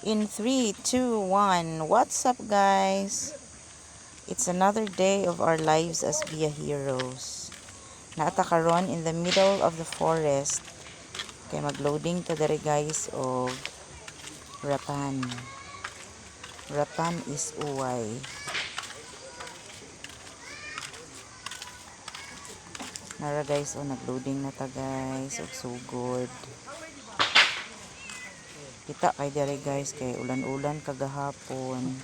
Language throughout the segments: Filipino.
In 3, 2, 1. What's up, guys? It's another day of our lives as Via Heroes. Naata karon in the middle of the forest. Kay magloading to dere guys og rapan. Rapan is uway. Nara guys, nagloading na ta guys og sugod. Kita kay dere guys kay ulan-ulan kagahapon.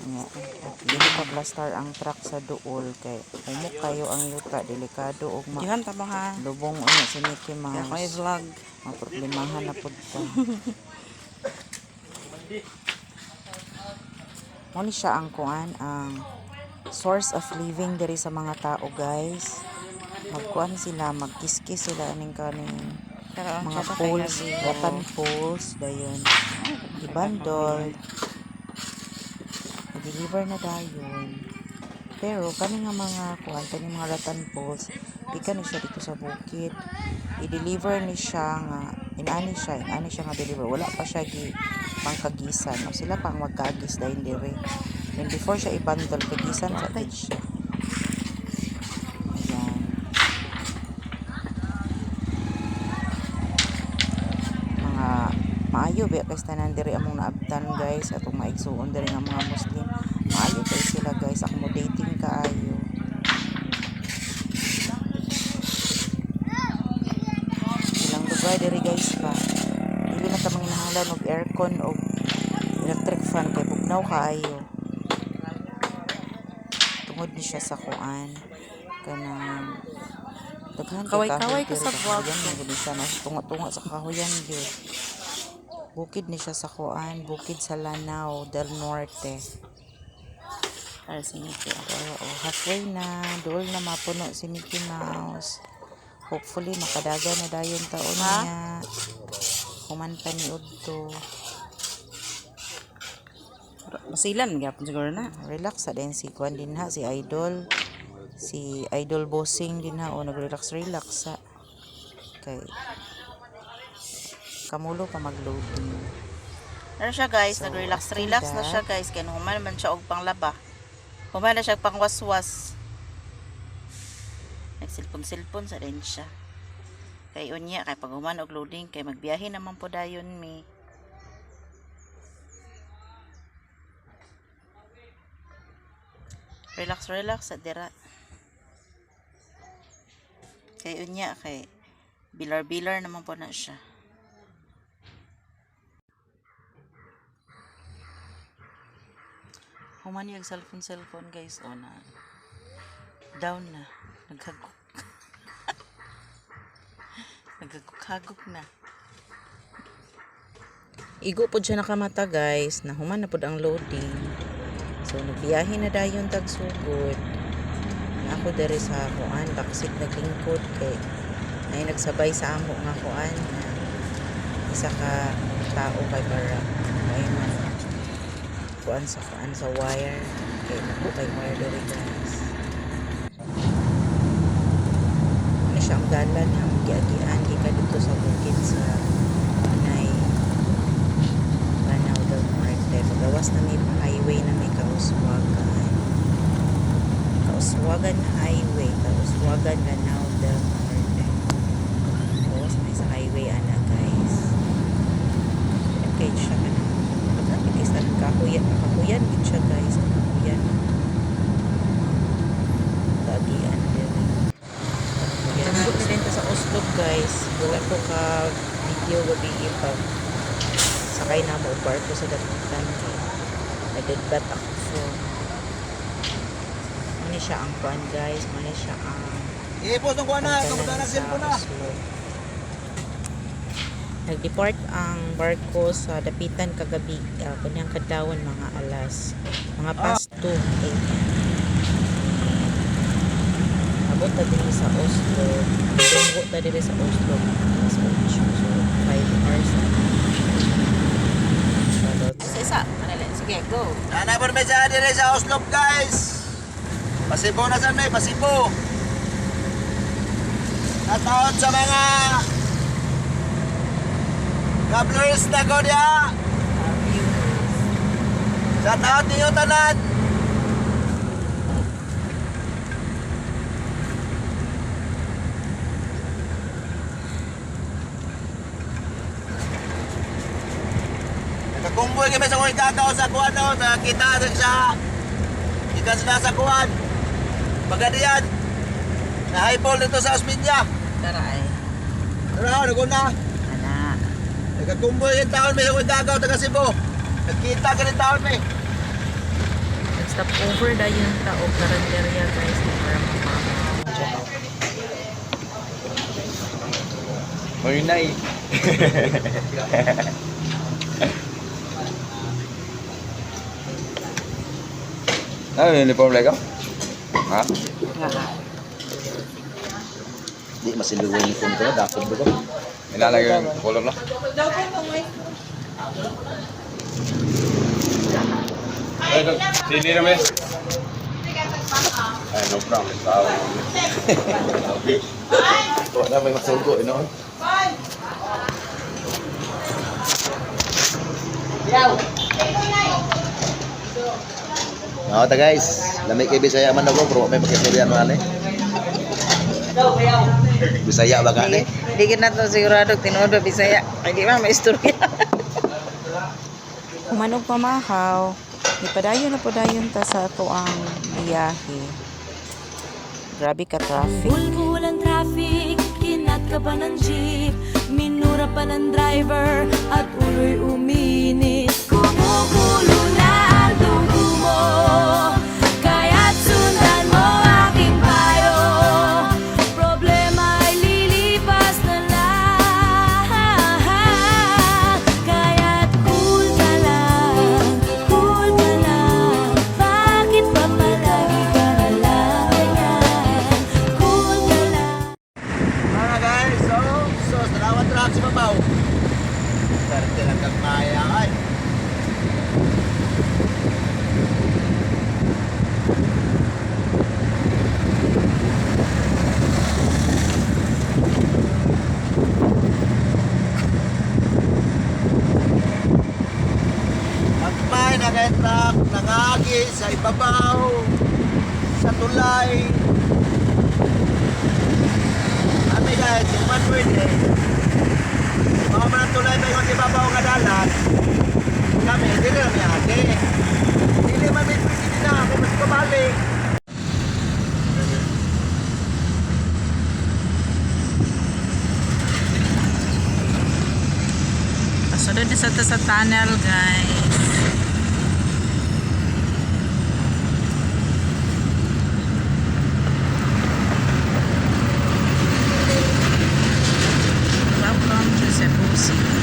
Nga, dili pa blastar ang truck sa duol kay humok kayo ang yuta delikado og Dihan ta ha. lubong unya si Mickey Kaya ko Mouse. vlog. Maproblemahan na pud ta. Mo ni siya ang kuan ang source of living diri sa mga tao guys. Magkuan sila, magkiskis sila aning kaning mga poles, rotten poles dayon. Ibandol. I-deliver na dayon. Pero kani nga mga kuan kani mga rotten poles, pika ni siya dito sa bukid. I-deliver ni siya nga inani siya nga deliver. Wala pa siya gi pangkagisan. O sila pang magkaagis dayon dire. And before siya ibandol kagisan sa din siya. Ayan. Mga maayo ba kay tanan dire among naabtan guys atong maigsuon dire nga mga Muslim. Maayo kay sila guys, accommodating kaayo. Ilang lugar dire guys pa. Dili na ta manginahanglan og aircon og electric fan kay bugnaw kaayo. Tungod ni siya sa kuan kanang daghan Kaway-kaway ka sa vlog. Yan gud siya na tunga-tunga sa kahoyan gyud. Bukid ni siya sa kuan, bukid sa Lanao del Norte. Para si Nico. Halfway na, dool na mapuno si Mickey Mouse. Hopefully makadaga na dayon taon niya. Human pa ni Udto. Masilan gyapon siguro na. Relax sa din si Kwan din ha, si Idol. Si Idol Bossing din ha, o nag-relax sa. Kay kamulo pa mag-loading. Ano siya guys, So, nag-relax after na that, siya guys. Kaya human man siya og panglaba. Human na siya pang waswas. Nagsilpon-silpon sa din siya. Kay unya, kay pag human og loading, kay magbiyahe naman po dayon mi. Relax sa dira. Kay unya, kay bilar-bilar naman po na siya. Human yung cellphone guys, o na down na, naghagok. Naghagok na. igo pod siya nakamata guys, nahuman na pod ang loading. So nagbiyahe na dayon tag sugod. Na ako dere sa kuan, backseat naglingkod kay ay nagsabay sa amo nga kuan na isa ka tao kay para may man kuan sa wire kay naku kay wire dere guys. Ano siya ang dalan ang giagian gikan dito sa bukid sa Panay Lanao del Norte. Pagawas na may highway na may Kauswagan Highway, Kauswagan Lanao del Norte. Pagawas na may sa highway ana guys. Okay siya ka na. Pagkakit is kakuyan din siya guys. Kakuyan. Kagian din. Nandun na rin sa Oslo guys. Wala ko ka video gabi ipag sakay na mo barko sa dapitan kay nagdagbat ako so mani siya ang kuan guys, mani siya ang Ipos ng kuha na, kamusta na cellphone na. Nag-depart ang barko sa dapitan kagabi, kanyang kadlawon mga past 2 a.m. Abot ta diri sa Oslo, tunggo ta diri sa Oslo alas 8, so 5 hours na. Isa, sige, go. Nanay po may sa dire sa Oslo guys. Pasibo na sa may, pasibo. At sa mga Kablers na ko niya. Sa taot niyo tanan. Nakakumboy kami sa kong ikakaw sa kuwan no. Nakita rin siya. Ikas na sa kuwan. Pagadiyan. Na-highball dito sa Osmeña. Tara ay. Ano, naguna. Ana. Nagkakumboy yung taon may sa kong ikakaw taga Cebu. Nagkita ka rin taon may. Nag-stop over na yung tao karanderya guys para mapamaw. Muy nice. Ano yung uniform like ha? Di masiluwa yung phone ko na. Dapat ba ko? Ilalagay yung color lang. Sili naman. Ay, no problem. Tawag. Wala may masugo, no? No, ta guys, lamig kay Bisaya man ako, bro, may makisurian man eh. Bisaya ba ka ni? Di ka na to sigurado tinuod ba Bisaya. Ay di ba may istorya. Humanog pamahaw. Ipadayon na padayon ta sa ato ang biyahe. Grabe ka traffic. Bulbulan traffic, kinat ka pa ng jeep, minura pa ng driver, at ulo'y uminit. Kumukulo na ang dugo mo, kaya't sundan mo aking payo. Problema ay lilipas na lang, kaya't cool ka lang, cool ka lang. Bakit ba palagi ka na lang ganyan? Cool ka lang. Mga guys, so salamat truck si Babaw. Swerte lang kang maya ay. Magmay na kay truck, nangagi sa ibabaw, sa tulay. Kami guys, yung man pwede. Mga man tulay pa yung ibabaw nga dalan. Kami, hindi na may ate. Hindi man may pwede na ako, mas kumalik. Pasunod na sa tunnel guys. Welcome to Cebu City.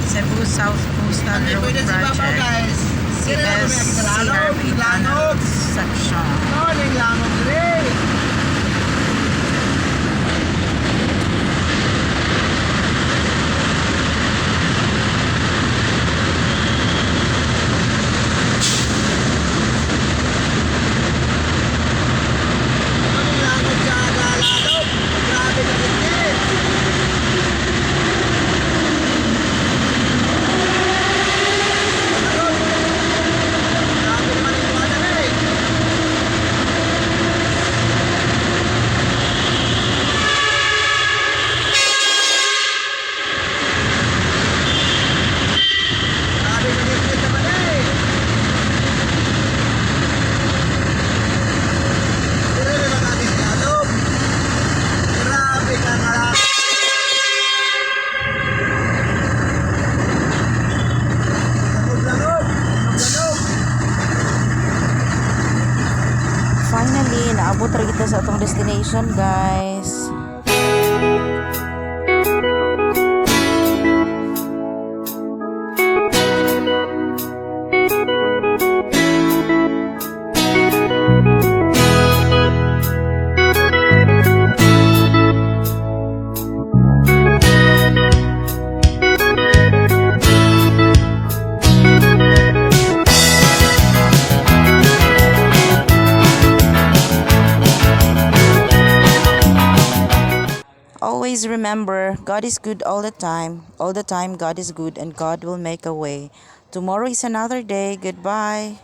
Cebu South Coastal Kami Road pwede sa ibabaw Project. guys. Hindi na kami nakita lalog, CRB Tunnel lalog. Section. Noling lamang rin. Noling lamang siya lalog. Grabe na hindi. Grabe naman yung iwanan eh. Grabe na yung naman eh. Pero yung mga ating lalog. Grabe ka na lang. Lalog. Lalog. Finally, naabot ra kita sa atong destination guys. Always remember, God is good all the time. All the time, God is good and God will make a way. Tomorrow is another day. Goodbye.